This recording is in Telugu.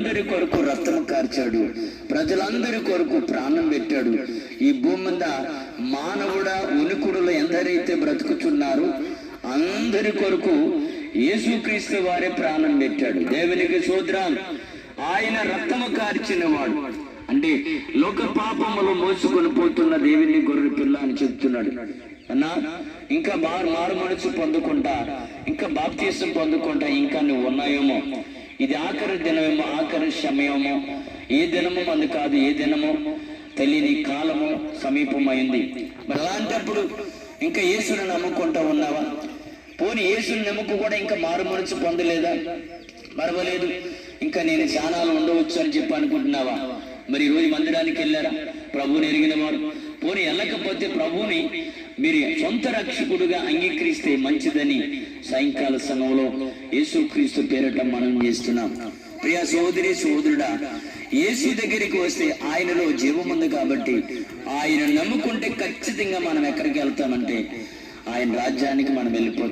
అందరి కొరకు రక్తము కార్చాడు, ప్రజలందరి కొరకు ప్రాణం పెట్టాడు. ఈ భూమి మీద మానవుడ ఉనికుడులో ఎందరైతే బ్రతుకుతున్నారో అందరి కొరకు యేసుక్రీస్తు వారే ప్రాణం పెట్టాడు. దేవునికి స్తోత్రం. ఆయన రక్తము కార్చిన వాడు అంటే లోక పాపములు మోసుకొని పోతున్న దేవుని గొర్రె పిల్ల అని చెప్తున్నాడు అన్నా. ఇంకా మారు మనసు పొందుకుంటా, ఇంకా బాప్తీసం పొందుకుంటా ఇంకా నువ్వు ఉన్నాయేమో. ఇది ఆఖరి దినమేమో, ఆఖరి సమయమో, ఏ దినమో అది కాదు, ఏ దినమో తెలియని కాలము సమీపమైంది. మరి అలాంటప్పుడు ఇంకా యేసుని నమ్ముకుంటా ఉన్నావా? పోనీ యేసుని నమ్ముకు కూడా ఇంకా మారు మనసు పొందలేదా? మరవలేదు, ఇంకా నేను ధ్యానాలు ఉండవచ్చు అని చెప్పి అనుకుంటున్నావా? మరి ఈరోజు మందిరానికి వెళ్ళారా? ప్రభువుని ఎరిగిన వారు. పోనీ వెళ్ళకపోతే ప్రభువుని మీరు సొంత రక్షకుడుగా అంగీకరిస్తే మంచిదని సాయంకాల సమయంలో యేసుక్రీస్తు పేరట మనం చేస్తున్నాం. ప్రియ సోదరి సోదరుడా, యేసు దగ్గరికి వస్తే ఆయనలో జీవం ఉంది కాబట్టి ఆయన నమ్ముకుంటే ఖచ్చితంగా మనం ఎక్కడికి వెళ్తామంటే ఆయన రాజ్యానికి మనం వెళ్ళిపోతాం.